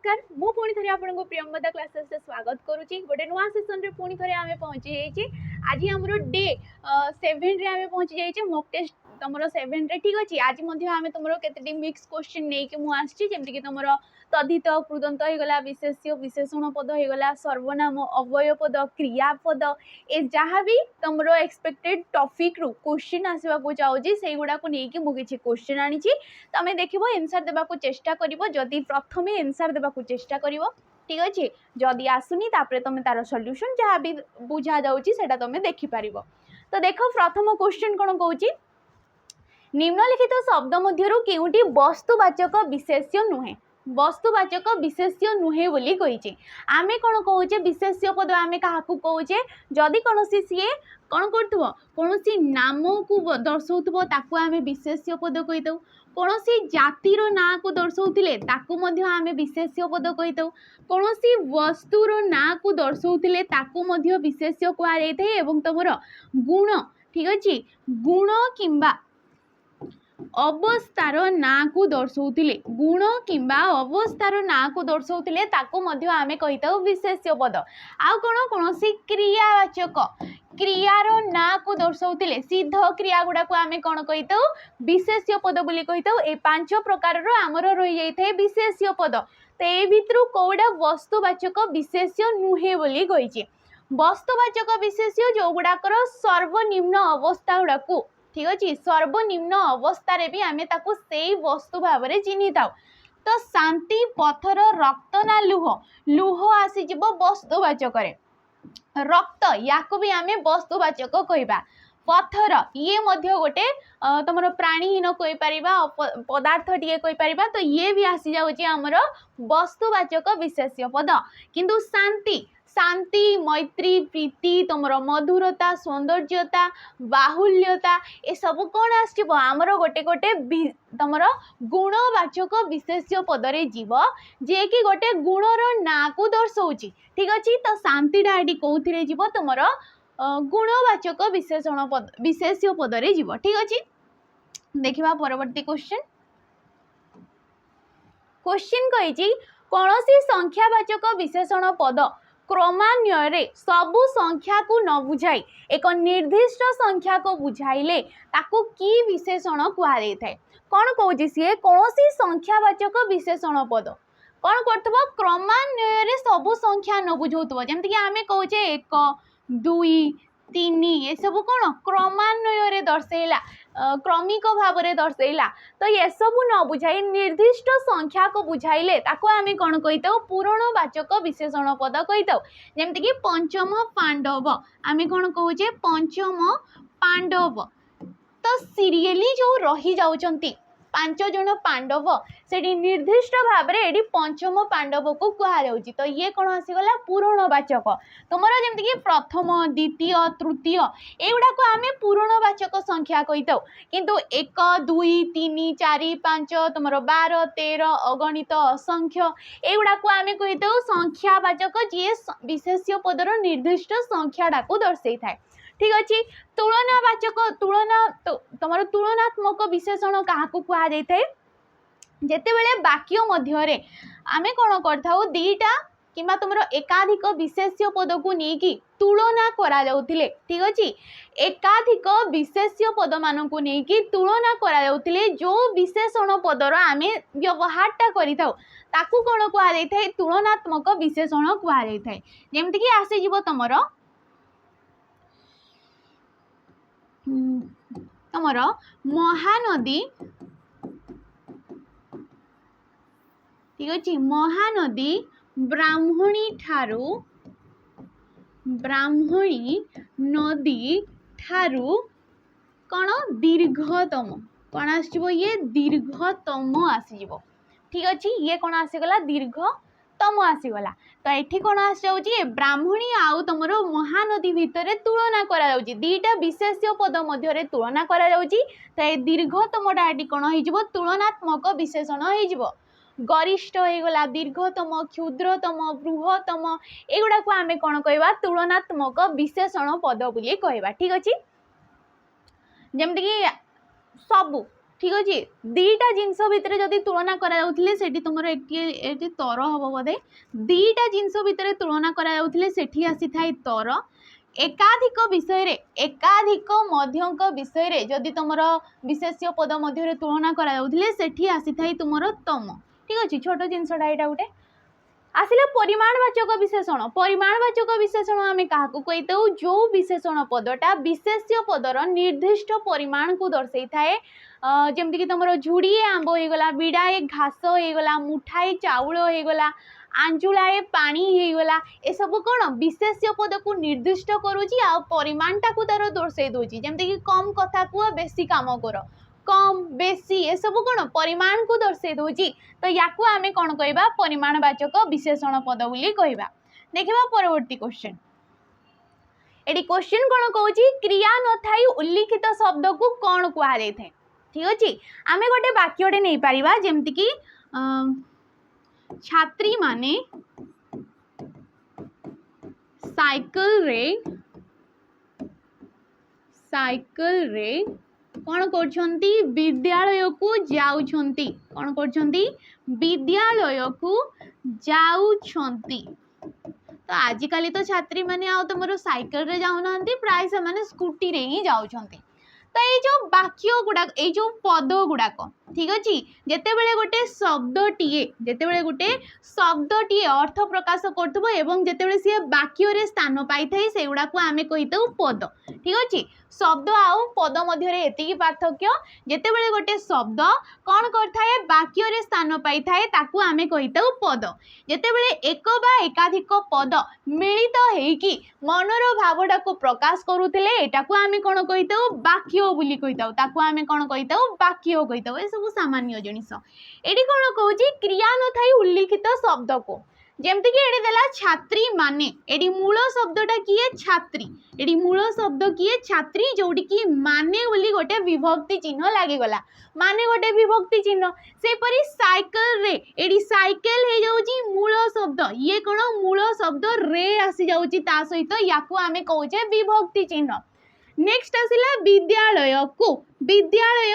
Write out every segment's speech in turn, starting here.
नमस्कार मु पुणी थे आपको प्रियंवदा क्लासेस से स्वागत करुच्ची गोटे नुआ सेसन रे पुणी थे आम पहुँची जाइए आज आम डे 7 रे आम पहुँची जाइए मॉक टेस्ट तुम 7 रे ठीक अच्छे आज आम तुम के मिक्स क्वेश्चन नहीं कि मुझे जमीक तुम तद्धित कृदंत होगला विशेष्य विशेषण पद होगला सर्वनाम अव्यय पद क्रियापद ए जहाँ भी तुम एक्सपेक्टेड टॉपिक रु क्वेश्चन आसवाक चाहिए से गुड़ाक नहीं मुझे क्वेश्चन आनी तुम देख एनसर देवा चेष्टा करी प्रथम एनसर देवा चेष्टा कर ठीक अच्छे जदि आसुनी तुम तार सल्यूशन जहाँ भी बुझा जाऊँगा तुम देखिपर तो देख प्रथम क्वेश्चन कौन कौच निम्नलिखित शब्द मध्य केउटी वस्तुवाचक विशेष्य नुहे वस्तुवाचक विशेष्य नुहे बोली कही आमे कौन कौचे विशेष्य पद आमे क्या कौचे जदि कौन सी कौन कर नाम को दर्शाऊ ताकू आमे विशेष्य पद कहीदे कौन सी जातिर ना को दर्शाऊले ताकू मध्य आमे विशेष्य पद कहीदे कौन सी वस्तुर ना को दर्शाऊले ताकू मध्य विशेष्य कहुए एवं तुमर गुण ठीक अच्छे गुण किंबा अवस्थार ना को दर्शाऊले गुण किंबा अवस्थार ना को दर्शाऊले ताकू मध्य आमे कहीता विशेष्य पद आउ कौन कौन सी क्रियावाचक क्रियार ना को दर्शाऊले सिद्ध क्रिया गुड़ा को आमे कौन कहीता विशेष्य पद बोली कहीता ए 5 प्रकार आमर रही जाए विशेष्य पद तो ये भितर कौड़ा वस्तुवाचक विशेष्य नुहे बोली कही वस्तुवाचक विशेष्य जो गुड़ाकर सर्वनिम्न अवस्था गुड़ा ठीक अच्छे सर्वनिम्न अवस्था भी आमे ताकू से वस्तु भाव में चिन्ह था तो शांति पथर रक्त ना लुह लुह आसीज वस्तुवाचक रक्त या भी आमे वस्तुवाचक कहवा पथर ये मध्य गोटे तुम प्राणीहीन कहीपर पदार्थ टे कहीपर तो ये भी आसी जाऊँगी आमर वस्तुवाचक विशेष्य पद किंतु शांति शांति मैत्री प्रीति तुमर मधुरता सौंदर्यता बाहुल्यता ये सब कौन आमर गोटे गोटे तुम गुणवाचक विशेष्य पदरे जीव जे कि गोटे गुणर ना को दर्शाऊँगी ठीक अच्छे तो शांतिटा ये कौन जीव तुम गुणवाचक विशेषण पद विशेष्य पदरे जीव ठीक अच्छे देखा परवर्ती क्वेश्चन कही कौन सी संख्यावाचक विशेषण पद क्रमान्वये सबु संख्या को न बुझाई एक निर्दिष्ट संख्या को बुझाइले ताकू की विशेषण कहुए थाए कौन कौच सी कौन सी संख्यावाचक विशेषण पद कौन कर क्रमान्वये सबु संख्या न बुझाऊ जमीक आम कौचे 1 2 3 ये सब कौन क्रमान्वये दर्शेला क्रमिक भाव में दर्शेला तो ये सब न बुझाई निर्दिष्ट संख्या को बुझाइले ताको आमे कौन कहीता पूरणवाचक विशेषण पद कहीता जमीक पंचम पांडव आमे कौन कहे पंचम पांडव तो सीरियली जो रही जाउचंती 5 जन पांडव से निर्दिष्ट भाव में पंचम पांडव को कहुच्छी तो ये कौन आसीगला पूरणवाचक तुम जमीक प्रथम द्वितीय तृतीय एगुड़ा को आम पूरणवाचक संख्या कहीता किंतु 1 2 3 4 5 तुम 12 13 अगणित असंख्य एगुड़ा को आम कहीता संख्यावाचक जी विशेष्य पदर निर्दिष्ट संख्याटा को दर्शे थाए ठीक अच्छे तुलनावाचक तुलना तुम तुलनात्मक विशेषण क्या कहुए जिते बड़े वाक्य मध्य आमे कौन कर दीटा किंबा तुम एकाधिक विशेष्य पद को लेकिन तुलना करा जाउथिले ठीक अच्छे एकाधिक विशेष्य पद मान को लेकिन तुलना करा जाउथिले जो विशेषण पदर आमे व्यवहारटा करिथाउ ताकू कौन कहुए तुलनात्मक विशेषण कहुए जमीक आसीज तुमर तुमर महानदी ठीक अच्छे महानदी ब्राह्मणी नदी ठारू कौन दीर्घतम कौन आसो ये दीर्घतम आसीज ठीक अच्छे ये कौन आसीगला दीर्घतम आसीगला तो ये कौन आसी ब्राह्मणी आउ तुम महानदी भितर तुलना करा दीटा विशेष्य पद मध्य तुलना करा तो ये दीर्घतमटा ये कौन हो तुलनात्मक विशेषण हो गरिष्ठ होगला दीर्घतम क्षुद्रतम बृहतम एगुड़ा को आमे कौन कहवा तुलनात्मक विशेषण पद बोली कहवा ठीक अच्छे जमीक सबू ठीक अच्छे दीटा जिनस भितर जदि तुलना कराउथिले सेठी तुमर एटी तर हबो बोधे दीटा जिनस भितर तुलना कराउथिले सेठी आसी थाई तर एकाधिक विषय रे एकाधिक मध्यक विषय रे जदि तुमर विशेष्य पद मध्य रे तुलना कराउथिले सेठी आसी थाई तुमर तम ठीक अच्छे छोट जिनसटा एटा गोटे आसिले परिमाणवाचक विशेषण परिमाणवाचक विशेषण आम क्या कहीथाऊ जो विशेषण पदटा विशेष्य पदर निर्दिष्ट परिमाण को दर्शई थाए जमती तुम झुड़िए आंब होगला बिड़ाए घास होगला मुठाए चाउल होगला आंजुलाए पानी होगला ए सब कौन विशेष्य पद को निर्दिष्ट करुच्ची आ परिमाणटा को तार दर्शई दूसरी जमती कम कथा कुह बेसी काम कर कम बेसी ए सब कौन परिमाण को दर्शई दूसरी तो या आम कौन कहवा परिमाणवाचक विशेषण पद बोली कहवा देखा परवर्ती क्वेश्चन एटी क्वेश्चन कौन कौन क्रिया न थाई उल्लिखित शब्द को कौन कहुई थे ठीक अच्छे आम गोटे वाक्यटे नहीं पारिबा जेमती कि छात्री माने साइकिल रे कौन करछंती विद्यालय को जाउछंती कौन करछंती विद्यालय को जाउछंती तो आजिकल तो छात्री माने आ तुम साइकिल रे जाऊना प्राय से माने स्कूटी रे ही जाउछंती तो ये जो वाक्य गुड़ाक ये जो पद गुड़ाक ठीक अच्छे जितेबले गोटे शब्दटीए अर्थ प्रकाश करते सी वाक्य रे स्थान पाई से गुड़ा को आम कही पद ठीक अच्छे शब्द आउ पद मध्य एतिकी पार्थक्य जितेबले गोटे शब्द कौन करथाए वाक्य रे स्थान पाई ताकू आम कही पद जितेबले एक बा एकाधिक पद मिलित होइकी मनर भावटा को प्रकाश करुथिले एटा को आम कौन कही वाक्य बोली कही ताकू आम कौन कही वाक्य कही ए सब सामान्य जिनिस एटी कौन कहूँ क्रिया न थाई उल्लिखित शब्द को जेमती कि एटी देला छात्री माने एटी मूल शब्दटा किए छात्री एटी मूल शब्द किए छात्री जोड़ी कि माने बोली गोटे विभक्ति चिन्ह लागी गला माने गोटे विभक्ति चिन्ह से परी साइकिल रे एटी साइकिल हे जाउची मूल शब्द ये कोन मूल शब्द रे आसी जाउची ता सहित याकू आमे कहूचे विभक्ति चिन्ह नेक्स्ट आसिला विद्यालय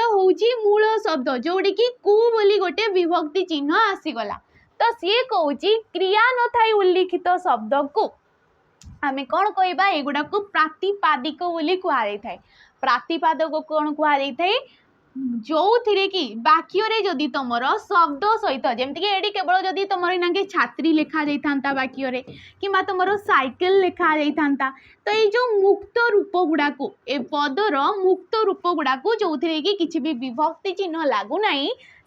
होउची मूल शब्द जोड़ी कि कु बोली गोटे विभक्ति चिन्ह आसी गला तो सी कहूँ क्रिया न थाई उल्लिखित शब्द को आम कौन कहवा एगुड़ा को प्रातिपादिक बोली कहुई थाए प्रातिपादक कौन कहुई थाए जो थे कि वाक्य रे जदि तुमर शब्द सहित जमती कि एटी केवल जदि तुम ना छात्री लिखा जाता वाक्य रे कि तुम साइकिल लिखा जाता तो ये जो मुक्त रूप गुड़ाक ए पदर मुक्त रूप गुड़ाक जो थे कि किसी भी विभक्ति चिन्ह लागू ना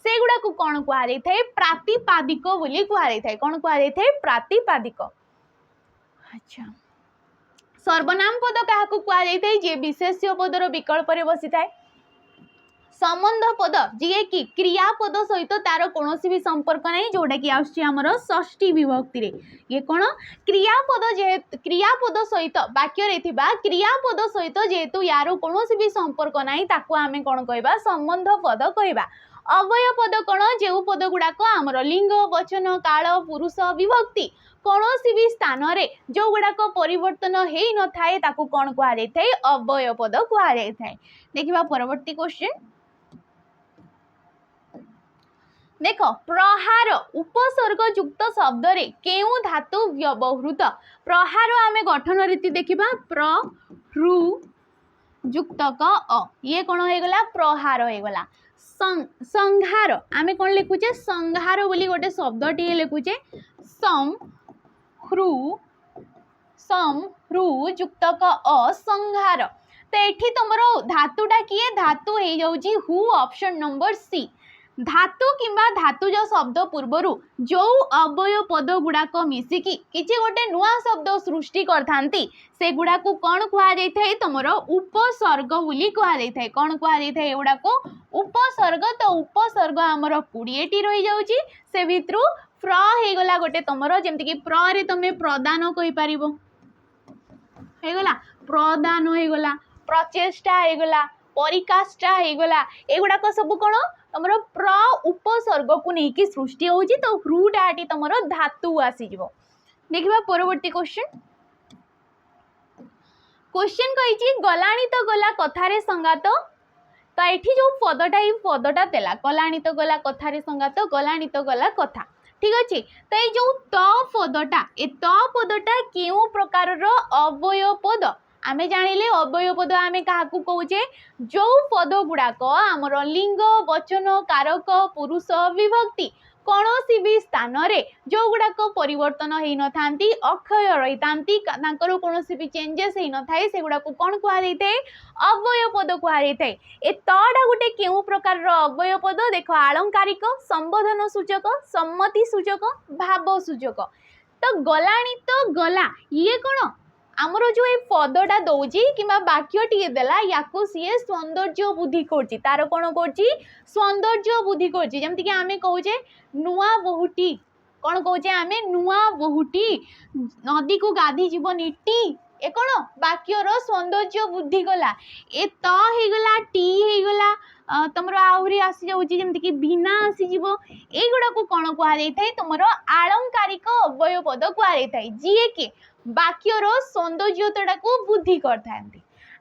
से गुड़ा को कौन कहुई थाए प्रातिपादिक बोली कहुई थाए कौन कहुई थाए प्रातिपादिक अच्छा सर्वनाम पद क्या कहुई थाए जे विशेष्य पदर विकल्प रे बसी थाए संबंध पद जी कि क्रियापद सहित तार कौन भी संपर्क नहीं जोटा कि आमर षष्ठी विभक्ति रे ये कौन क्रियापद सहित वाक्य रे थिबा क्रियापद सहित जेहेतु यार कौन भी संपर्क नहीं ताकू आमे कौन कहबा संबंध पद कहबा अवय पद कौन जो पद गुड़ाक आमर लिंग वचन काल पुरुष विभक्ति कौन भी स्थान रे जो गुड़ाक परिवर्तन हो न थाए ताकू कौन कहुई थाए अवय पद कहुई थाए देखिबा परवर्ती क्वेश्चन देख प्रहार उपसर्ग युक्त शब्द रे केउ धातु व्यवहृत प्रहार आमे गठन रीति देखिबा प्र ह्रु युक्त क अ ये कौन हो गला प्रहार हो गला संहार आमे कौन लिखुचे संहार बोली गोटे शब्दटीए लिखुचे सम ह्रु युक्त क अ संहार तो एठी तुमरो धातुटा किए धातु हो जाउची हु ऑप्शन नंबर सी धातु किंबा धातुज शब्द पूर्वरु जो अवय पद गुड़ाक मिसिकी किसी गोटे नुआ शब्द सृष्टि करथांती से गुड़ा को कौन कहुई थाए तुमर उपसर्ग बोली कहुई थाए कौन कहुई थाए एगुड़ा को उपसर्ग तो उपसर्ग आमर 20टी रही जाउची से भितरु प्र हे गला गोटे तुमर जेमति कि प्र रे तमे प्रदान कहि परिबो हे गला प्रदान हे गला प्रचेष्टा हे गला परिकाष्ठा हे गला एगुड़ा सब कौन तुम प्र उपसर्ग को लेकिन सृष्टि होची तो ह्रूटाटी तुम धातु आसीज देखा परवर्ती क्वेश्चन क्वेश्चन कही गलाणी तो गला कथारे संगात तो ये जो पदटा ये पदटा देला गलाणी तो गला कथारे संगात गलाणी तो गला कथा ठीक अच्छे। तो ये जो त पदटा ए त पदटा क्यों प्रकार अव्यय पद आमे जानिले अव्यय पद आमे काहाकू कहूचे जो पद गुड़ाक आमर लिंग वचन कारक पुरुष विभक्ति कौनसी भी स्थान रे जो गुड़ाक परिवर्तन हो न थांती अक्षय रही थांती तांकर कौनसी भी चेंजेस हो न थाए से गुड़ाक कौन कहुई थाए अव्यय पद कहुई थाए। ए तड़ा गोटे केउ प्रकार अव्यय पद देख आलंकारिक संबोधन सूचक सम्मति सूचक भाव सूचक। तो गलाणी तो गला ये कौन आमर जो ये पदटा दौची कि वाक्य टी देला या सी सौंदर्य बुद्धि कर तार कौन कर सौंदर्य बुद्धि करमती आम कहे नुआ बहुटी कौन कहे आम नुआ बहुटी नदी को गाधी जीव नीटी ए कौन वाक्यर सौंदर्य बुद्धि गला ए त होगला टी होगला तुम आहरी आसी जामती बिना आसीज युड़ा को कौन कहुई तुम आलंकारिक अव्यय पद कहुई जी के वाक्यर सौंदर्यता को बुद्धि करते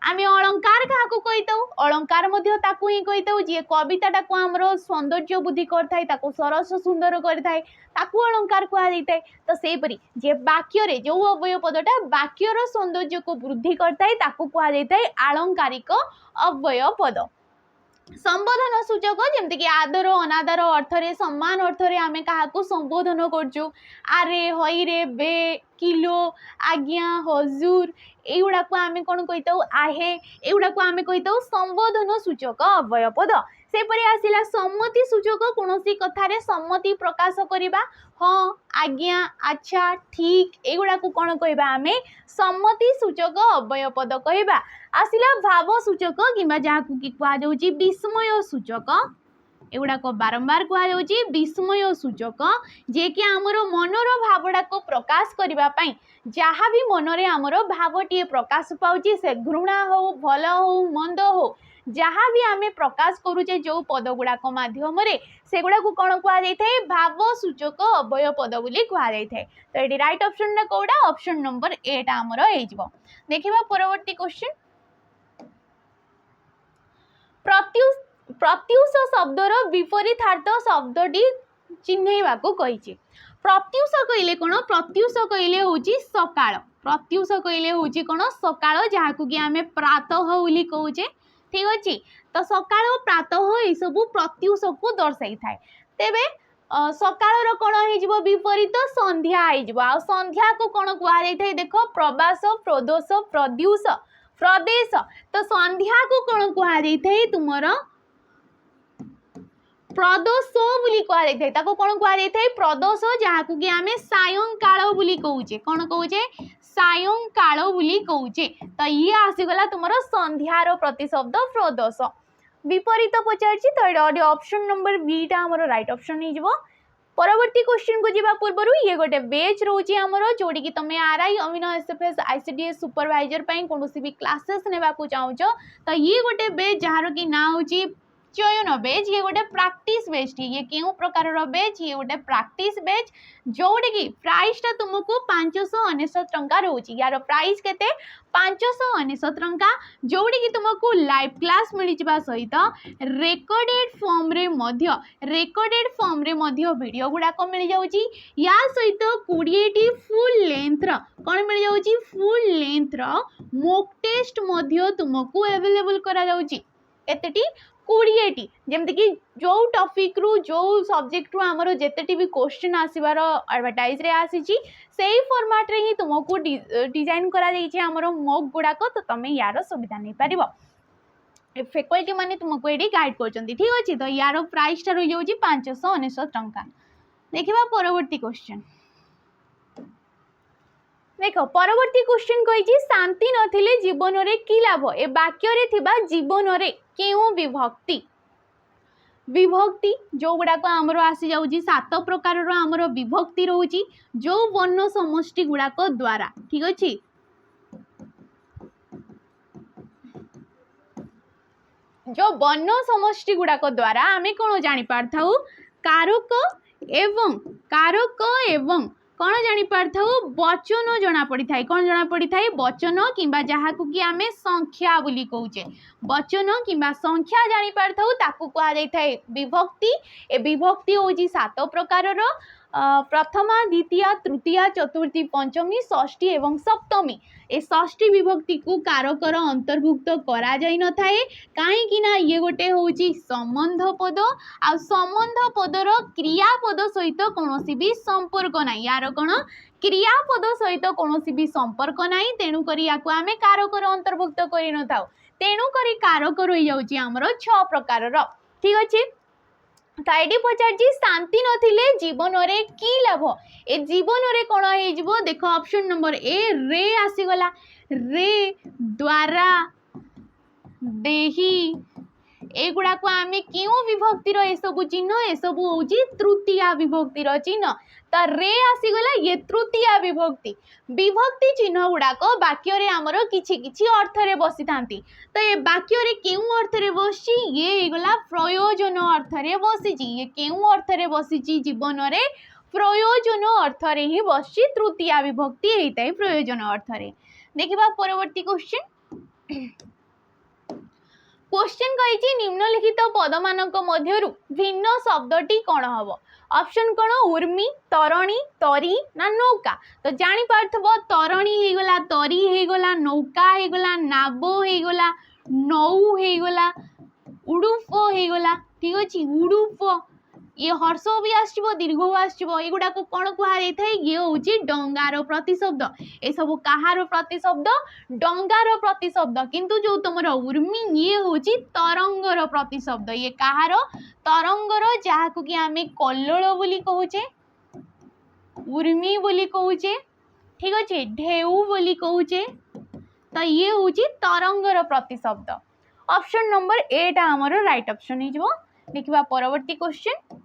आम अलंकार क्या कही अलंकार ही कही जी कविता को आमर सौंदर्य बुद्धि करता है सरस सुंदर करता अलंकार कहुई तो सेपरी जे वाक्य जो अव्यय पदटा वाक्यर सौंदर्य को वृद्धि करता है कहुई आलंकारिक अव्यय पद। संबोधन सूचक जमती कि आदर अनादर अर्थ रे सम्मान अर्थ रे आमे काहाकू संबोधन करजु आरे हई रे बे किलो आज्ञा हजूर एगुड़ा को आमे कौन कही आहे एगुड़ा को आमे कही संबोधन सूचक अव्यय पद। सेपरि आसिला सम्मति सूचक कौनसी कथारे सम्मति प्रकाश करिबा हाँ आज्ञा अच्छा ठीक एगुड़ा को कौन कहबा आमे सम्मति सूचक अव्यय पद कहबा। आसिला भाव सूचक किंबा जाहाकू कि कहा जाउची विस्मय सूचक एगुड़ाक बारंबार कहुच्छी विस्मय सूचक जे कि आमर मनर भावटा को प्रकाश करने जहाँ भी मनरे आमर भावटे प्रकाश पाउची से घृणा हो भल हो मंद हो जहाँ भी आमे प्रकाश करुचे जो पद गुड़ाक मध्यम से गुड़ा को कौन कहुई भाव सूचक अव्यय पद बोली कहुई। तो ये राइट ऑप्शन कौटा ऑप्शन नंबर 8 आमर हो। देखा परवर्ती क्वेश्चन प्रत्युष शब्दर विपरीतार्थ शब्दटी चिन्हवा को कही। प्रत्युष कहले कौन प्रत्युष कहले हूँ सकाळ प्रत्युष कहले हूँ कौन सकाळ जहाँ को कि आम प्रातः बोली कहुचे ठीक अच्छे। तो सकाळ प्रातः ये सब प्रत्युष को दर्शाई थाए तेबे सकाळ कौन हो विपरीत संध्या हो संध्या को कौन कहुई देख प्रवास प्रदोष प्रद्यूष प्रदेश। तो संध्या को कौन कहुई तुमर प्रदोष बोली कहुई कौन कहुई प्रदोष जहाँ को कि आम सायंकाल बोली कहुचे कौन कहुचे सायंकाल बोली कहुचे। तो ये आसीगला तुमर संध्यार प्रतिशब्द प्रदोष विपरीत पचार तो ये ऑप्शन नंबर बीटा आमर राइट ऑप्शन हो। परवर्ती क्वेश्चन को जीवा पूर्व ये गोटे बेच रोचे आमर जोड़ी कि तुम RI amino SFS ICDS supervisor कौन भी क्लासेस नेबा को चाहूच तो ये गोटे बेच जार कि ना हूँ चयन बेच ये गोटे प्राक्टिस बेच ये क्यों प्रकार बेच ये गोटे प्राक्टिस बेच जोड़ी कि प्राइसटा तुमको 599 टंका रोचे यार प्राइस केते 599 टंका जोड़ी कि तुमको लाइव क्लास मिल जावा सहित रेकर्डेड फॉर्म रे वीडियो गुड़ाक मिल जाउची या सहित 20टी फुल लेंथ कौन मिल जाउची फुल लेंथ मॉक टेस्ट तुमको अवेलेबल करा जाउची केतेटी 20टी जमती कि जो टॉपिक रु जो सब्जेक्ट रु आमर जेतेटी भी क्वेश्चन आसीबार एडवर्टाइज रे आसी से फॉर्मेट रे ही तुमको डिजाइन करा जाइए आमर मॉक गुड़ाक तो तुम यार सुविधा नहीं पार फैकल्टी माने तुमको ये गाइड करछंती ठीक अच्छे। तो यार प्राइसटा रही जाउची 599 टंका। देखा परवर्ती क्वेश्चन देख परवर्ती क्वेश्चन कही शांति नथिले जीवन रे की लाभ ए वाक्य रे थिबा जीवन रे केउ विभक्ति विभक्ति जो गुड़ाक आमर आसी जाउची 7 प्रकार आमर विभक्ति रोची जो वर्ण समष्टि गुड़ाक द्वारा ठीक अच्छे। जो वर्ण समष्टि गुड़ाक द्वारा आमे कौन जानी पारथाउ कारक एवं कौन जापार वचन जना पड़ी था कौन जना पड़ी था वचन किंबा जहाँ को कि आमे संख्या बोली कहूचे वचन किंबा संख्या जापार कहुए विभक्ति ए विभक्ति हूँ 7 प्रकार प्रथमा द्वितीय तृतीय चतुर्थी पंचमी षष्ठी एवं सप्तमी ए षष्ठी विभक्ति को कारकर अंतर्भुक्त करा जाई न थाए कहीं ना ये गोटे हूँ संबंध पद आ संबंध पदर क्रियापद सहित कौन भी संपर्क ना यार कौन क्रियापद सहित कौन भी संपर्क ना तेणुक आम कारकर अंतर्भुक्त कर न था तेणुक कारक रही जाऊँगी आमर 6 प्रकार ठीक अच्छे तो ये पचार शांति नथिले जीवन रे की लाभ ए जीवन रे कौन हो देख ऑप्शन नंबर ए रे आसीगला रे द्वारा देही एगुड़ा को आम क्यों विभक्तिर एसबू चिन्ह एसबू हूँ तृतीय विभक्तिर चिन्ह तो रे आसीगला ये तृतीय विभक्ति विभक्ति चिन्ह गुड़ाक वाक्य आमर किछि किछि अर्थ रे बसी थांती तो ये वाक्य रे क्यों अर्थ रे बसी ये गला प्रयोजन अर्थ रे बसी ये क्यों अर्थ रे बसी जीवन रे प्रयोजन अर्थ रे ही बसी तृतीय विभक्ति होता है प्रयोजन अर्थ रे देखिबा परवर्ती क्वेश्चन क्वेश्चन कही निम्नलिखित पद मानक मध्यरु भिन्न शब्दटी कौन हम ऑप्शन कौन उर्मी तरणी तरी ना नौका तो जानी पार्थबो तरणी हे गला तरी हे गला नौका हे गला नाबो हे गला नौ हे गला उडुप हे गला ठीक अछि उडुप ये हर्ष भी आसो दीर्घ आसो युड़ा को कौन कहुई था ये हूँ डंगार प्रतिशब्द ए सब कहार प्रतिशब्द डंगार प्रतिशब्द किंतु जो तुम उर्मी ये हूँ तरंगर प्रतिशब्द ये कहार तरंगर जहाँ को कि आम कल्लोल बोली कहूचे उर्मी बोली कहूचे ठीक अच्छे ढेउ बोली कहूचे तो ये हूँ तरंगर प्रतिशब्द ऑप्शन नंबर ए टा हमर राइट ऑप्शन हो देखा परवर्ती क्वेश्चन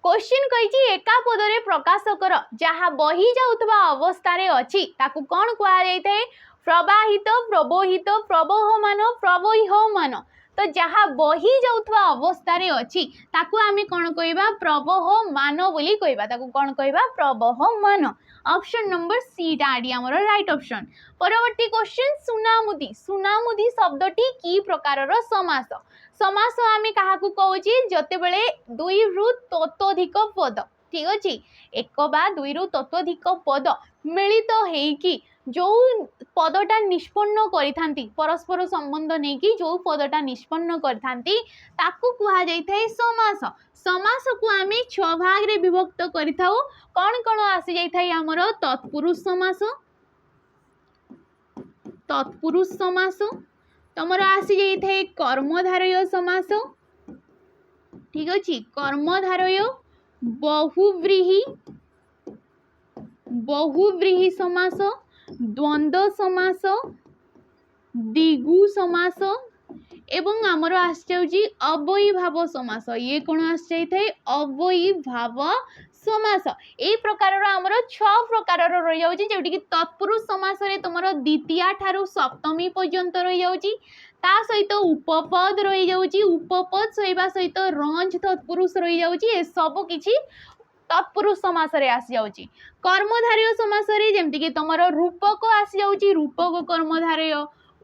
क्वेश्चन कही एका पदरे प्रकाशकर जहाँ बही जाउथबा अवस्था रे अछि ताकू कौन कहुई थाए प्रवाहित प्रवहित प्रवहमान प्रवहमान तो जहाँ बही जाउथबा अवस्था रे अछि ताकू आमे कौन कहबा प्रवहमान बोली कहबा ताकू कौन कहबा प्रवहमान ऑप्शन नंबर सी टाडी हमर राइट ऑप्शन परवर्ती क्वेश्चन सुनामुदी सुनामुदी शब्दटी की प्रकार समास समास आम क्या कहे जते बेले 2 रु ततोधिक पद ठीक अच्छे एक बा 2 रु ततोधिक पद मिलित होइकी जो पदटा निष्पन्न करिथांती परस्पर संबंध नहीं कि जो पदटा निष्पन्न करिथांती ताकू कहा जाय थाए समास समास को आम 6 भाग रे विभक्त करिथाउ कौन कौन आसी जाय थाए हमर तत्पुरुष समास तुमर आसी जाए कर्मधारय समास ठीक अच्छे कर्मधारय बहुव्रीहि समास द्वंद्व समास दिगु समास एवं आमर आसि अवयभाव समास ये कौन आसी जाए अवयभाव समास ए प्रकार आमर 6 प्रकार रही जाऊँगी जोटि कि तत्पुरुष समास रे तुम द्वितीय ठारू सप्तमी पर्यंत रही जाऊँगी ता सहित उपपद रही जाऊँगी उपपद सहिबा सहित रंज तत्पुरुष रही जाऊँगी ए सब किछि तत्पुरुष समास रे आसी जाऊँगी कर्मधारय समास रे जेमति कि तुम रूपक आसी जाऊँगी रूपक कर्मधारय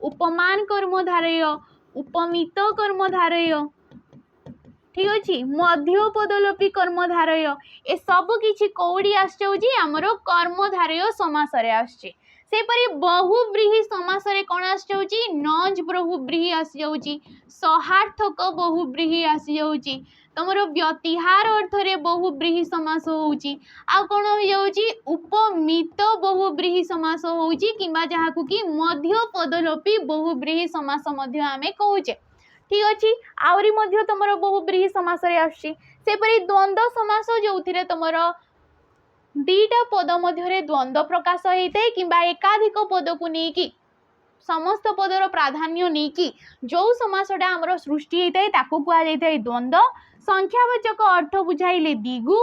उपमान कर्मधारय उपमित कर्मधारय ठीक अच्छे मध्य पदलोपी कर्मधारय ए सब किछि कौड़ी आसुची आमर कर्मधारय समास रे आसुची सेपरि बहुव्रीहि समास रे कोन आसुची नज बहुव्रीहि आसी जाउची सहार्थक बहुव्रीहि आसी जाउची तमरो व्यतिहार अर्थ रे बहुव्रीहि समास होउची आ कोन हो जाउची उपमित बहुव्रीहि समास होउची किबा जहा को कि मध्य पदलोपी बहुव्रीहि समास मध्य आमे कहूचे ठीक अच्छे आहरी मध्य तुमर बहुव्रीहि समास रे आछि सेपरि द्वंद्व समास जो तुमर 2टा पद मध्य द्वंद्व प्रकाश होता है किंबा एकाधिक पद को लेकिन समस्त पदर प्राधान्य नहीं कि जो समासटा आमर सृष्टि होता है ताको कहा जाता है द्वंद्व संख्यावाचक अर्थ बुझाइले दिगु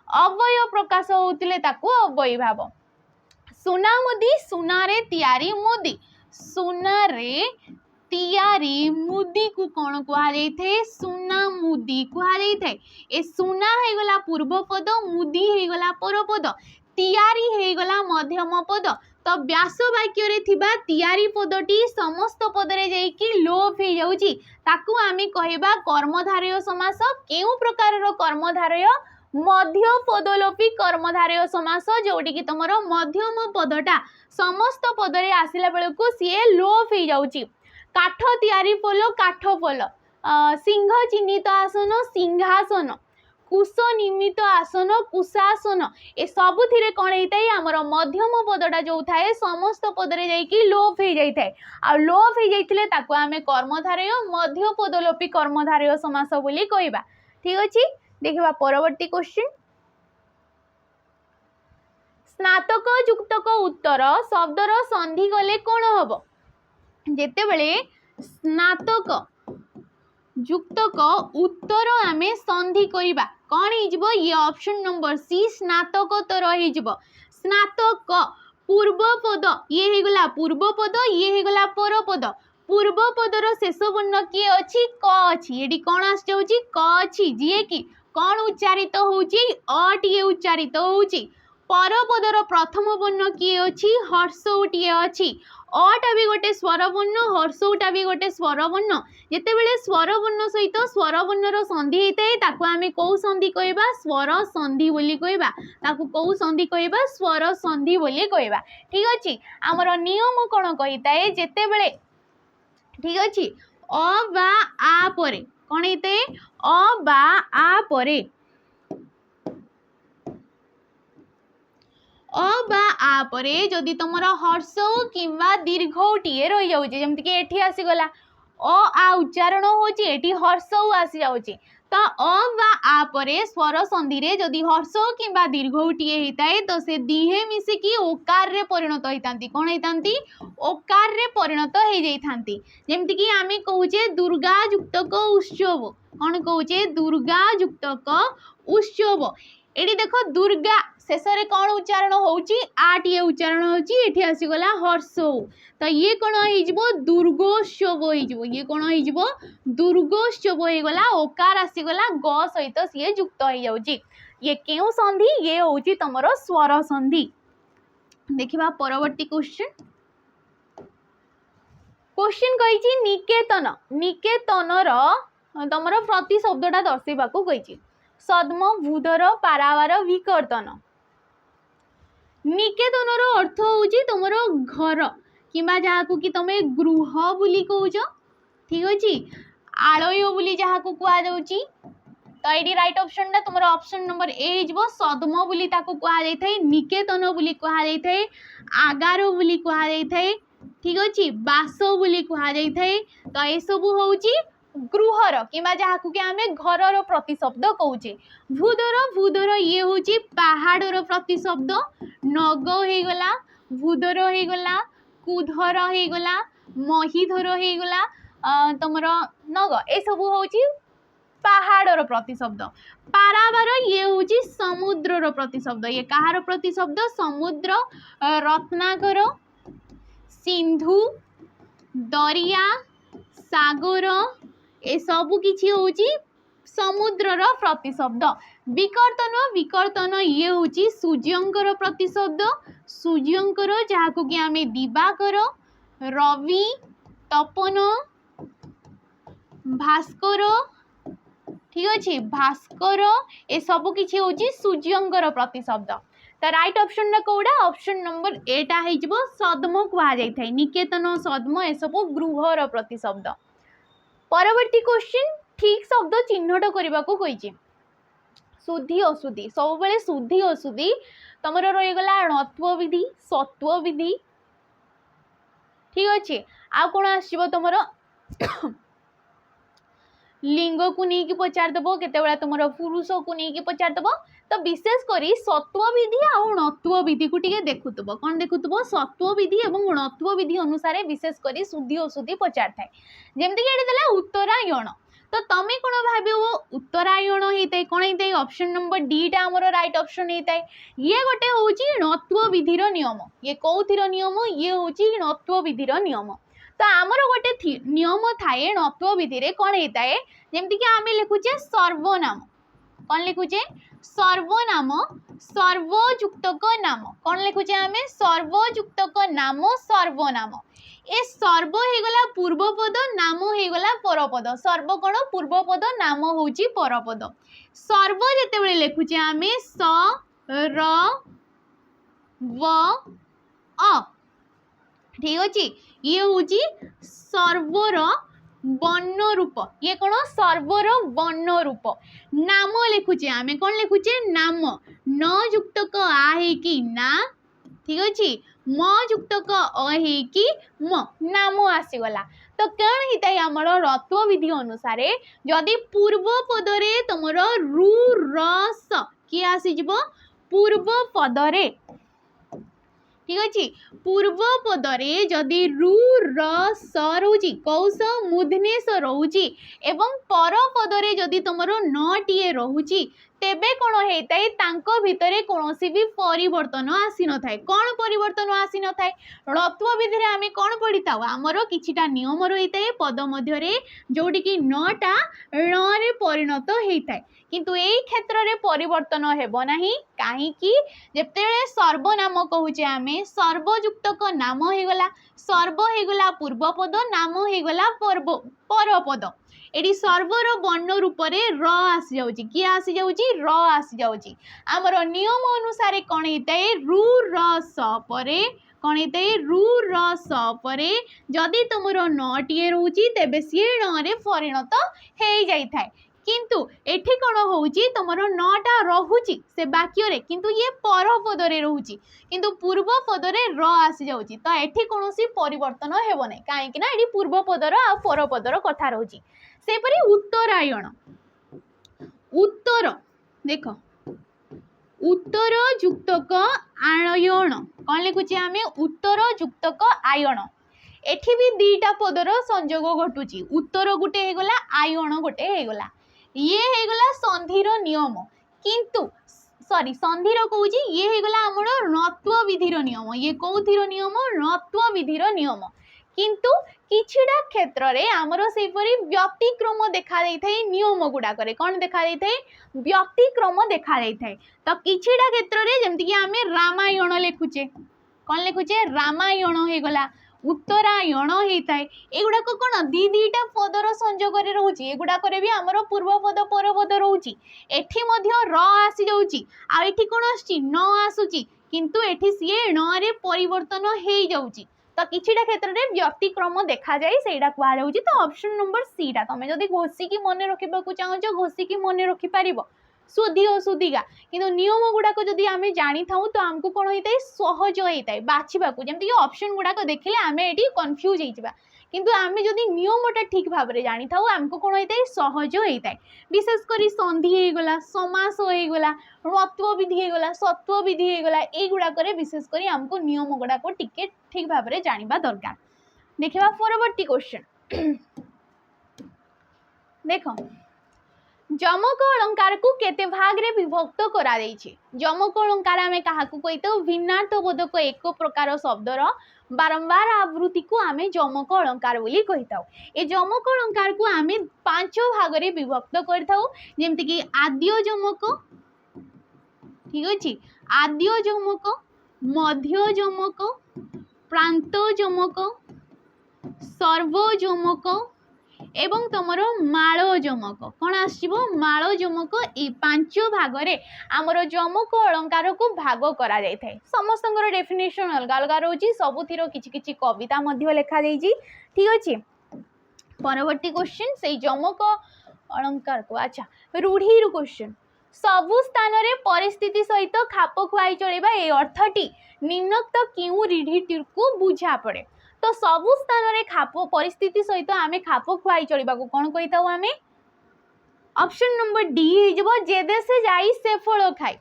अवय प्रकाश होतिले ताको अवयभाव सुना मुदी सुनारे तियारी मुदी सुनारे तियारी मुदी को कौन कहुई थे सुना मुदी कहुई ए सुना हो गला पूर्व पद मुदी हो गला पर पद तियारी हो गला मध्यम पद तो व्यास वाक्य रे थिबा तियारी पदटी समस्त पदरे जाइकी लोप हो जाउची ताकू आमे कहबा कर्मधारय समास केउ प्रकार रो कर्मधारय मध्य पदलोपी कर्मधारय समास जोटी कि तुमर मध्यम पदटा समस्त पदरे आसिला बेलकू सीए लोप हो जाउची काठ तैयारी पोल काठ पोल सिंह चिन्हित आसन सिंहासन कुश निमित्त आसन कुशासन ए सबुथिरे कौन होता है आमर मध्यम पदटा जो थाए समस्त पदरे जाइकी लोप हो जाए आ लोप हो जाइथिले ताको आमे कर्मधारय मध्य पदलोपी कर्मधारय समास बोली कहबा। ठीक अछि देखिबा परवर्ती क्वेश्चन स्नातक युक्तक उत्तर शब्दर संधि गले कौन हबो जेते बेले स्नातक युक्तक उत्तर आमे संधि करिबा कौन हो ये ऑप्शन नंबर सी स्नातक तो रही स्नातक पूर्व पद ये हो गला पूर्व पद ये हो गला पर पद पूर्व पदर शेष वर्ण किए अच्छी क अच्छी ये कौन आस क अच्छी जी कि कौन उच्चारित होची अटीए उच्चारित होची पर पदर प्रथम वर्ण किए अच्छी हर्षटीए अच्छी अटा भी गोटे स्वर वर्ण हर्षटा भी गोटे स्वर वर्ण जिते बेले स्वर वर्ण सहित स्वर वर्णर संधि होता है ताकू आमे कौ संधि कहबा स्वर संधि बोली कहबा ताकू कौ संधि कहबा स्वर संधि बोली कहबा। ठीक अछि हमर नियम कोन कहिता है जेते बेले ठीक अछि अ बा आ परे कोन हेते अ बा आ परे अ बा आ परे जदि तुमर हर्ष किंवा दीर्घटीए रही जाउचे जेमति कि एठी आसी गला अ आ उच्चारण होची एठी हर्ष आसी जाउची तो अ बा आ परे स्वर संधि रे जदि हर्ष किंवा दीर्घटीए हेताए तो से दिहे मिसे कि ओकार रे परिणत होइतांती कोन हेतांती ओकार रे परिणत हे जाइतांती जेमति कि आमे कहूचे दुर्गा युक्तक उत्सव कोन कहूचे दुर्गा युक्तक उत्सव एडी देखो दुर्गा शेष रे कौन उच्चारण होउची आटीए उच्चारण होउची एठी आसी गला हर्ष तो ये कौन हो दुर्गोत्सव हो ये कौन हो दुर्गोत्सव हो गला ओकार आसी गला ग सहित सी युक्त हो जाउची ये केउ संधि ये होउची तमरो स्वर संधि। देखिबा परवर्ती क्वेश्चन क्वेश्चन कहिची निकेतन निकेतनर तमरो प्रति शब्दटा दर्शेबाकू कहिची सद्म भूधर पारावार विकर्तन निकेतनर अर्थ होची तुमर घर किंबा जहाकू कि तमे गृह बोली कहूच। ठीक अछि आलय बोली जहाकू कुआ जाउची तो एडी राइट ऑप्शन टा तुमर ऑप्शन नंबर ए हिजबो सद्म बोली ताकू कुआ जाई थाए निकेतन बोली कुआ जाई थाए आगार बोली कुआ जाई थाए। ठीक अछि बास बोली कुआ जाई थाए तो ए सब होउची गृहर किंबा जहाकू कि आमे घरर प्रतिशब्द कहूचे। भूधर भूधर ये होची पहाड़र प्रतिशब्द नग हो गला भूधर हो गला कुधर हो गला महीधर हो गला तुमर नग ए सब होची पहाड़र प्रतिशब्द। पारावार ये होची समुद्रर प्रतिशब्द ये कहार प्रतिशब्द समुद्र रत्नाकर सिंधु दरिया सागर ए सबु किछि होची समुद्रर प्रतिशब्द। विकर्तन विकर्तन ये होची सूर्यंकर प्रतिशब्द सूर्यंकर जहाकू कि आमे दिवाकर रवि तपन भास्कर ठीक अछि भास्कर ए सबु किछि होची सूर्यंकर प्रतिशब्द। तो राइट ऑप्शन ना कोडा ऑप्शन नंबर ए टा हेजबो सद्म कुआ जाई थाई निकेतन सद्म ए सबु गृहर प्रतिशब्द। परवर्ती क्वेश्चन ठीक शब्द चिन्हट करने को कही शुद्धि अशुद्धि सब बेले शुद्धि अशुद्धि तुम रहीगला णत्व विधि सत्व विधि। ठीक अच्छे आ कौन आसो तुम लिंग को नहीं पचारदेव केते तुम पुरुष को नहीं पचारदेव तो विशेषकर सत्व विधि आ णत्व विधि को टिके देखुव कौन देखुव सत्व विधि और णत्व विधि अनुसार विशेषकर शुद्धि अशुद्धि पचार थाए जमीक ये उत्तरायण तो तुम कौन भाव उत्तरायण होता है कौन होता है ऑप्शन नंबर डी टा आमर राइट ऑप्शन होता है ये गोटे हूँ णत्व विधिर नियम ये कौथिर नियम ये हूँ णत्व विधिर नियम। तो आमर गोटे नियम थाए नत्व विधि रे कौन होता है जमती कि आम लिखुचे सर्वनाम कौन लिखुचे सर्वनाम सर्वयुक्तक नाम कौन लिखुचे आम सर्वयुक्तक नाम सर्वनाम ए सर्व होगला पूर्वपद नाम होगला परपद सर्व कौन पूर्वपद नाम होची परपद सर्व जिते लिखुचे आम स र व अ ठीक अच्छे ये हूँ सर्वर वर्ण रूप ये कौन सर्वर वर्ण रूप नाम लिखुचे आम कौन लिखुचे नाम न युक्तक आ है ना ठीक अच्छे म युक्तक अ है म नाम आसीगला तो कौन होता है आमर रत्व विधि अनुसार जदि पूर्व पदरे तुम रु रस किए आसीज पूर्व पदरे ठीक अच्छे पूर्व पदरे जदि रु रस रोची कौश मूर्धनेश रोची एवं पर पदरे जदि तुमर नटीए रोची तेबे कौन होता है तांको भितरे कौनसी भी परिवर्तन आसी न थाए कौन परिवर्तन आसी न थाए रत्व विधि आम कौन पढ़ी था आमर किछिटा नियम रही है पद मध्य जोटी कि नटा रे परिणत होता है किंतु यही क्षेत्र में परिवर्तन हेबो नाही कहीं जेतेबेले सर्वनाम कहूचे आम सर्वयुक्तक नाम होगला सर्व होगला पूर्वपद नाम होगला परपद एटी सर्वर वर्ण रूप से र आसी जाउची किए आसी जाउची र आसी जाउची आमर नियम अनुसार कौन होता है रु र स परे कौन होता है रु र स परे जदि तुमर नटीए रोची तेबे सी रे परिणत हो जाए किंतु एठी कौन होउची तुमर नटा रहुची से वाक्य रे किंतु ये पर पदरे रहुची किंतु पूर्व पदरे र आसी जाउची तो एठी कोनोसी परिवर्तन हेबो नै काहे कि ना एठी पूर्व पदर आ पर पदर कथा रहउची से परी उत्तरायण उत्तर देखो उत्तर युक्तक आयन कौन लिखुचे आमे उत्तर युक्तक आयन एठी भी दीटा पदर संयोग घटुची उत्तर गुटे हेगला आयन गुटे हेगला ये हेगला संधिर नियम किंतु सॉरी संधिर कहूँ ये हेगला आमर नत्व विधिर नियम ये कौथिर नियम नत्व विधिर नियम किंतु किछिटा क्षेत्र रे आमर सेपरी व्यक्तिक्रम देखा जाए नियम गुड़ाक कौन देखा जाए व्यक्तिक्रम देखा जाए तो किछिटा क्षेत्र रे जेमति कि आमे रामायण लिखुचे कौन लिखुचे रामायण होगला उत्तरायण होता है एगुड़ाक कौन दीटा पदर संजोग रोचे एगुड़ाक भी आमर पूर्वपद परपद रोची एठी मध्य र आसी जाउची आ एठी कौन आसुची न आसुची किंतु एठी सीए न रे परिवर्तन हो जाउची तो किछिटा क्षेत्र में व्यक्तिक्रम देखा जाए सेटा कह जाउची तो ऑप्शन नंबर सी टा तमे जदि घोषिकी मन रखिबाकू चाहूच घोषिकी मन रखि पारिबो सुधी और सुधिका किंतु नियम गुड़ाक जदि आमे जानी थाउ तो हमको कौन होता है सहज होता है बाछिबाकू जेमति ऑप्शन गुड़ाक देखिले आमे एटी कंफ्यूज होइजिबा किंतु आमे जदि नियमटा ठीक भाव में जानी थाउ हमको कौन होता है सहज होता है विशेषकर संधि होगला समास होगला रत्व विधि होगला सत्व विधि होगला एगुड़ाक विशेषकर हमको नियम गुड़ाक टिके ठीक भाव में जानिबा दरकार देखिबा परवर्ती क्वेश्चन देखो जमक अलंकार को केते भाग रे विभक्त करा देछि जमक अलंकार आमे काहाकू कहितो भिन्नार्थ बोधक एक प्रकार शब्दर बारंबार आवृत्ति को आमे जमक अलंकार बोली कहिताउ ए जमक अलंकार को आमे पांच भाग रे विभक्त करथाउ जेमति कि आद्य जमक ठीक अछि आद्य जमक मध्य जमक प्रांत जमक सर्व जमक एवं तुमर माल जमक कौन आसो माल जमक ये पांच भाग रे आमर जमक अलंकार को भाग करा जाय थाए समस्त डेफिनेशन अलग अलग रोची सबुथिर किछि किछि कविता मध्य लिखा जाइछि ठीक अछि परवर्ती क्वेश्चन से जमक अलंकार को अच्छा रूढ़ी क्वेश्चन सबु स्थान रे परिस्थिति सहित खाप खुआई चलिबा ए अर्थटी निम्नोक्त क्यों रूढ़ी को बुझा पड़े तो सबु स्थान रे खाप परिस्थिति सहित आमे खाप खुआई चलिबा को कोन कहिताउ आमे ऑप्शन नंबर डी हेजबो जे देशे जाई से फल खाई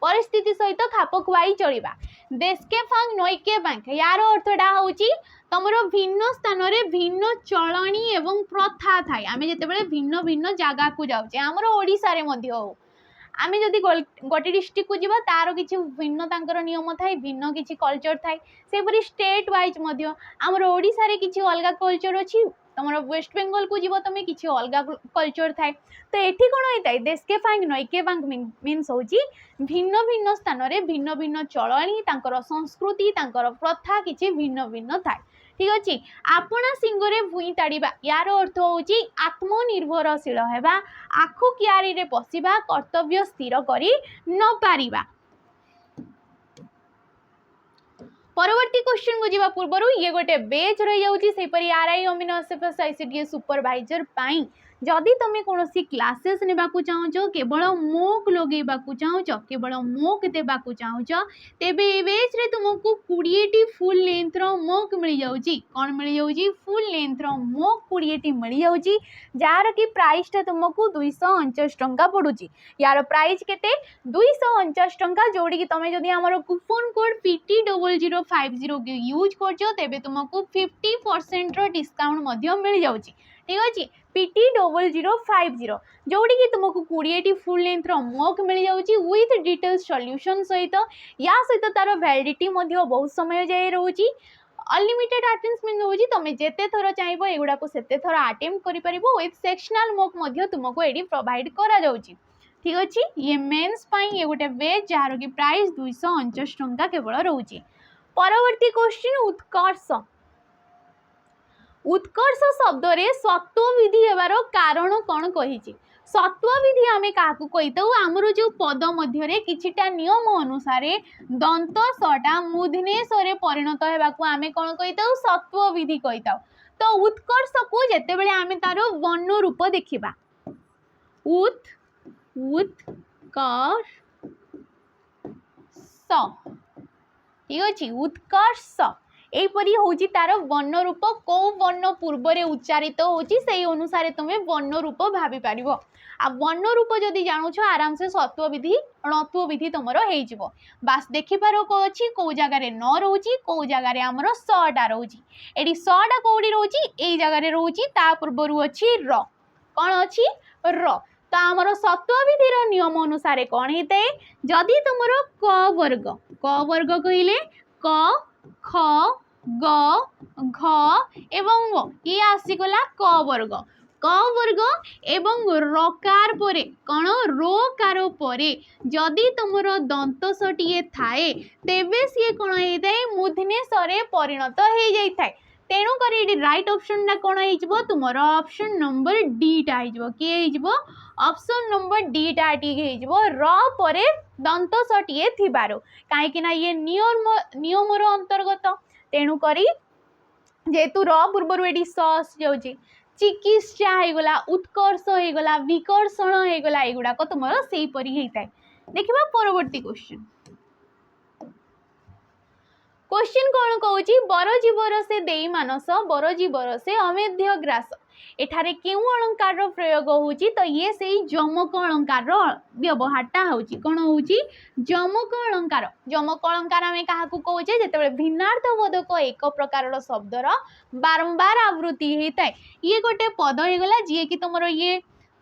परिस्थिति सहित खाप खुआई चलिबा देश के फांग नई के बैंक यार अर्थटा होची तमरो भिन्न स्थान रे भिन्न चलणी एवं प्रथा थाए आमे जेतेबेले भिन्न भिन्न जागा को जाउचे हमरो ओडिसा रे मध्य हो आमे जदि गोटे डिस्ट्रिक्ट को जीवा तार किछि भिन्न तांकर नियम थाए भिन्न किछि कल्चर थाए सेपरि स्टेट वाइज मध्य आमर ओडिसा रे किछि अलगा कल्चर अछि तुम वेस्ट बेंगल को जीव तुम किसी अलग कल्चर थाए तो एठी कौन होता है देशके फांग नईके फांग मीन्स हूँ भिन्न भिन्न स्थान में भिन्न भिन्न चलणी तांकर संस्कृति तांकर प्रथा किसी भिन्न भिन्न थाए ठीक अच्छे आपणा सिंगरे भूई ताड़िबा यार अर्थ हूँ आत्मनिर्भरशील होगा आखु कियारी रे पशिबा कर्तव्य स्थिर करी न पारिबा। परवर्ती क्वेश्चन को जीवा पूर्व ये गोटे बेच रही जाऊँगी आरआई अमीनो एसिड आईसीडीएस सुपरवाइजर पाई जदि तुम कौन क्लासेस नेबा चाहो केवल मोक लगेबा चाहो केवल मोक देबा चाहो तेबे बेच रे तुमको 20 फुल लेंथ रो मोक मिल जाउची कौन मिल जाउची फुल लेंथ रो मोक 20 मिल जाउची जार की प्राइस टा तुमको 249 टंका पड़ुची यार प्राइस केते 249 टंका जोड़ी की तुम जदि हमर कूपन कोड PT0050 यूज करछो तेबे तुमको 50% रो डिस्काउंट मध्य मिल जाउची ठीक अछि PT0050 जोड़ी की तुमको 20 फुल लेंथ रो मॉक मिल जाउची विथ डिटेल सॉल्यूशन सहित या सहित तार वैलिडिटी मध्य बहुत समय जाए रहउची अनलिमिटेड अटेम्प्ट होची तुम जेते थर चाहिबो एगुडा को सेते थर अटेम्प्ट करि परिबो विथ सेक्शनल मॉक मध्य तुमको एडी प्रोवाइड करा जाउची ठीक अछि ये मेंस पई ये गोटे बेच जार की प्राइस 249 टंका केवल रहउची। परवर्ती क्वेश्चन उत्कर्ष उत्कर्ष शब्द रे सत्व विधि हेबार कारण कौन कही सत्व विधि आम क्या कहीता आमर जो पद मध्य किछिटा नियम अनुसार दंत सटा मूर्धन्य परिणत होगा आम कौन कहीता सत्व विधि कहीता तो उत्कर्ष को जिते बड़े आम तार वर्ण रूप देखा उत्कर्ष ठीक अच्छे उत्कर्ष एपरी हूँ तार वर्ण रूप कौ वर्ण पूर्व उच्चारित होची से अनुसार तुम्हें वर्ण रूप भाभी पार आ वर्ण रूप जदि जानूछ आराम से सत्व विधि णत्व विधि तुम हो बास देखिपार अच्छी कौ जगार न रोची कौ जगार आमर सटा रोची एटी सटा कौटी रोची ए जगार रोची ता पूर्व अच्छी र कौन अच्छी र तो आमर सत्व विधि नियम अनुसार कौन होता है जदि तुम क वर्ग कहले क ख ग घ एवं व ये आसीगला क वर्ग एवं रकार परे कौन रोकार परे जदि तुमर दंत सटिए थाए तेबे सी कौन होता है मूर्धन्य सरे परिणत हो जाए तेणु कर राइट ऑप्शन टा कौन हो तुमर ऑप्शन नंबर डी टा हो किए ऑप्शन नंबर डी टा र परे दंत सटिए थिबारो काहेकि ये नियम अंतर्गत तेणु करी जेतु र पूर्व ये सस जाऊँगी चिकित्सा होगला उत्कर्ष होगला विकर्षण होगला एगुड़ाक तुम से होता है। देखा परवर्ती क्वेश्चन क्वेश्चन कौन कौची बरजीवर से देई मानस बरजीवर से अमेध्य ग्रास एठारे केउ अलंकार प्रयोग होची तो ये से जमक अलंकार व्यवहारटा होची कौन होची जमक अलंकार आम क्या कहे जिते भिन्नार्थबोधक एक प्रकार शब्दर बारंबार आवृत्ति होता है ये गोटे पद होगला जी कि तुम ये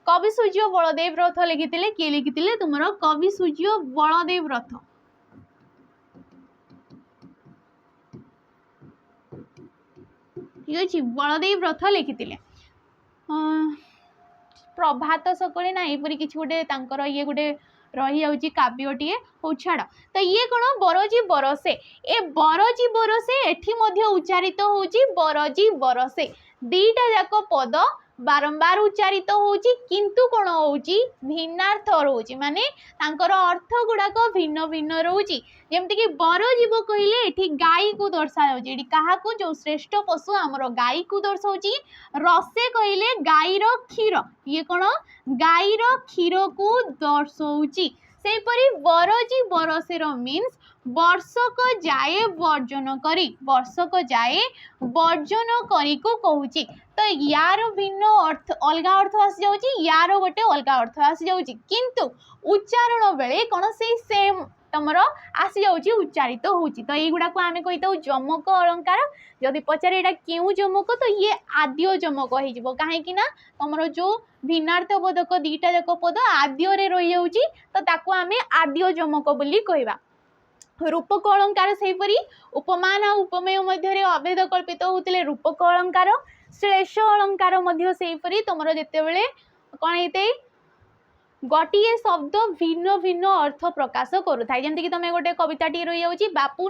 कवि सूर्य बलदेव रथ लिखी किए लिखी तुम कवि सूर्य बलदेव रथ ठीक अच्छे बलदेव रथ लिखी प्रभात सकले ना यहपरी किसी गोटे ये गोटे रही जाऊँगी काव्यटीए हो छाड़ तो ये कौन बरजी बरसे ए बरजी बरसे एठी मध्य उच्चारित होची बरजी बरसे दीटा जाक पद बारंबार उच्चारित होची किंतु कौन होची भिन्नार्थ रोची माने तांकर अर्थ गुड़ाक भिन्न भिन्न रोची जेमती कि बरजीव कहले एठी गाई को दर्शा जाउची एठी काहा को जो श्रेष्ठ पशु हमरो गाई को दर्शाउची रसे कहले गाईर क्षीर ये कौन गाईर क्षीर को दर्शाउची सेपरी बरजी बरसेर मीन्स वर्षक जाए वर्जन करी वर्षक जाए वर्जन करी को कहूची तो यार भिन्न अर्थ अलग अर्थ आसी जाउची यार गोटे अलग अर्थ आसी जाउची किंतु उच्चारण बेले कौन से सेम तुमर आसी जाऊँगी उच्चारित होची तो युवा को आम कही जमक अलंकार जदि पचारे एटा क्यों जमक तो ये आद्य जमक हो कहीं तुम जो भिन्नार्थ बोधक दीटा जाक पद आद्य रही जाऊँगी तो ताको आम आद्य जमक बोली कहवा रूपक अलंकार सेहीपरी उपमान आ उपमेय मध्य अभेद कल्पित होते रूपक अलंकार श्लेष अलंकार मध्य सेहीपरी तुमर जितेबले कौन होते गोटे शब्द भिन्न भिन्न अर्थ प्रकाश करूए जमीक तुम गोटे कविता टी रही जाऊँगी बापू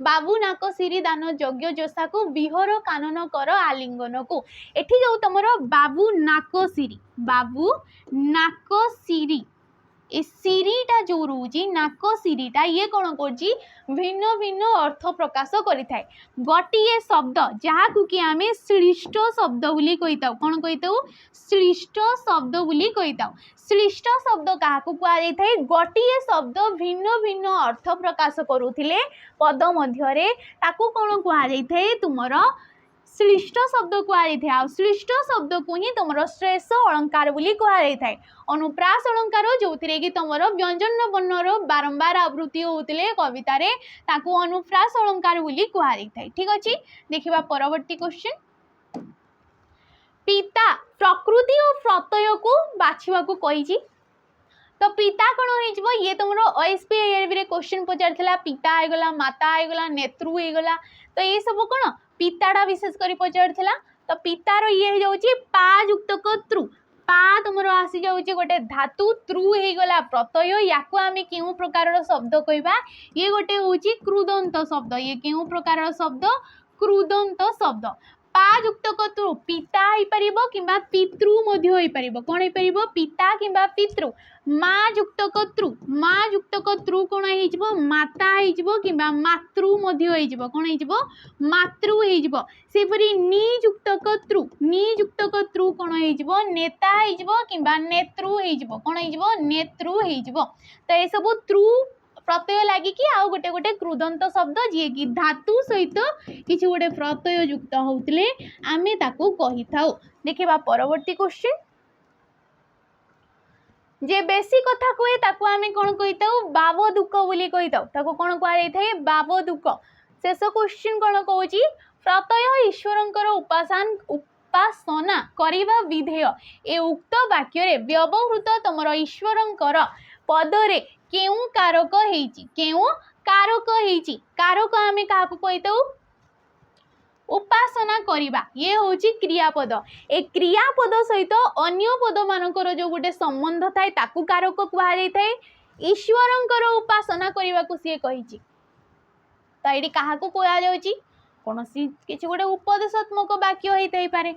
बाबू नाक सिरी दान यज्ञ जोशा को विहर कानन कर आलिंगन को एठी जो तुम बाबू नाक सिरी ए सिरीटा जो रोची नाक सिरीटा ये कौन कर भिन्न भिन्न अर्थ प्रकाश करें गोटे शब्द जहाँ कि आम श्लिष्ट शब्द बोली कही कौन कही श्लिष्ट शब्द बोली कही श्लिष्ट शब्द क्या कहुए गोटे शब्द भिन्न भिन्न अर्थ प्रकाश करुले पद मध्य कौन कहुए तुमर श्लिष्ट शब्द कहुए श्लिष्ट शब्द को ही तुम श्लेष अलंकार बोली कहुए अनुप्रास अलंकार जो थे कि तुम व्यंजन वर्णर बारंबार आवृत्ति होते कवितार अनुप्रास अलंकार बोली कहुए ठीक अच्छे देखा परवर्ती क्वेश्चन पिता प्रकृति और प्रत्यय को बाछवा को कही तो पिता कौन हो ये तुम OSP क्वेश्चन पचार पिता आईगला माता आईगला नेतृ होगला तो ये सब कौन पिताटा विशेष कर पचार तो पितार ये हो पा युक्त तृ पा तुम आसी जाऊँगी गोटे धातु तृ होगला प्रत्यय या आम क्यों प्रकार शब्द कहवा ये गोटे हूँ क्रुदंत शब्द ये क्यों प्रकार शब्द क्रुदंत शब्द पा युक्त तृ पिता हो पार कि पितृ कौन हो पिता कि पितृ माँ युक्त तृ कौन हो माता हो कि मातृ कौन हो मातृ होपरी नियुक्त तृ कौन हो नेता हो कि नेतृ हो कौन हो नेतृ हो तो ये सब तृ प्रत्यय लगे कि आउ गोटे गोटे क्रुदंत शब्द जी कि धातु सहित किसी गोटे प्रत्यय युक्त होते आम ताकू कही था देखा परवर्ती क्वेश्चन जे बेसी कथा कहे ताकू आम कौन कही था बावदुक बोली कही था कौन कहुए बावदुक शेष क्वेश्चन कौन कहूँ प्रत्यय ईश्वरंकर उपासना करिबा विधेय ए उक्त वाक्य व्यवहृत तुमर ईश्वरंकर पदरे केउ कारक हेची केउ कारक आमे काहाकू कहितौ उपासना करिबा ये होची क्रियापद ए क्रियापद सहित अन्य पद मानकर जो गोटे संबंध थाए ताकू कारक कुहा जाय थाए ईश्वरंकर उपासना करिबा को सिए कहिची तो एडी काहाकू कुहा जाउची कोनोसी किछि गोटे उपदेशात्मक वाक्य होइतै पारे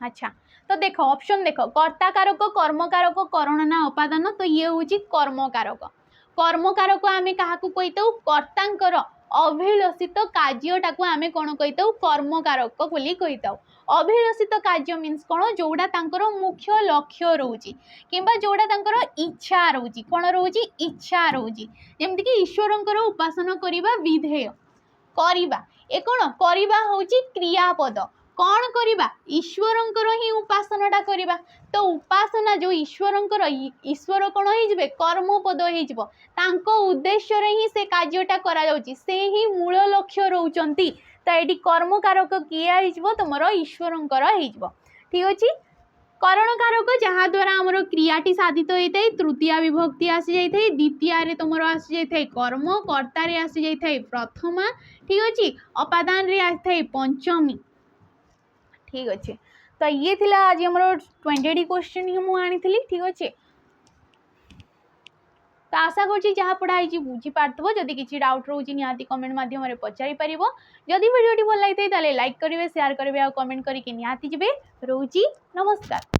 अच्छा तो देख ऑप्शन देख कर्ता कारक कर्म कारक करण ना उपादान तो ये हूँ कर्म कारक आम क्या कही कर्तांकर अभिलषित कार्यटा को आम कौन कही कर्म कारक बोली कही अभिलषित कार्य मीन्स कौन जोड़ा तांकर मुख्य लक्ष्य रोची किंबा जोड़ा तांकर इच्छा रोची कौन रोची इच्छा रोची जेमती कि ईश्वरंकर उपासना करिबा विधेय करिबा ए कौन करिबा होची क्रियापद कौन करिबा ईश्वरंकर ही उपासनाटा करिबा तो उपासना जो ईश्वरंकर ईश्वर कौन हो कर्मपद हो तांको उद्देश्य रे ही से कार्यटा करा जाउची से ही मूल लक्ष्य रहउचंती तो एटी कर्म कारक किए हो तुमर ईश्वरंकर हो ठीक अच्छे करण कारक जहाँ द्वारा आमर क्रियाटी साधित होता है तृतीया विभक्ति आसी जाए द्वितीय तुमर आसी जाए कर्म कर्तार आसी जाए प्रथमा ठीक अच्छे अपादान रे आसी थाए पंचमी ठीक अच्छे तो ये थिला आज हमरो 20 क्वेश्चन ही मु आनी थी ठीक अच्छे तो आशा करछि जहाँ पढ़ाई बुझी पार्थबो जदि किछि डाउट रोची निहाती कमेंट माध्यम रे पचारि परिबो जदि वीडियोटी भल लागिथै ताले लाइक करिवे शेयर करिवे आ कमेंट करिके निहाती जिवे रोची नमस्कार।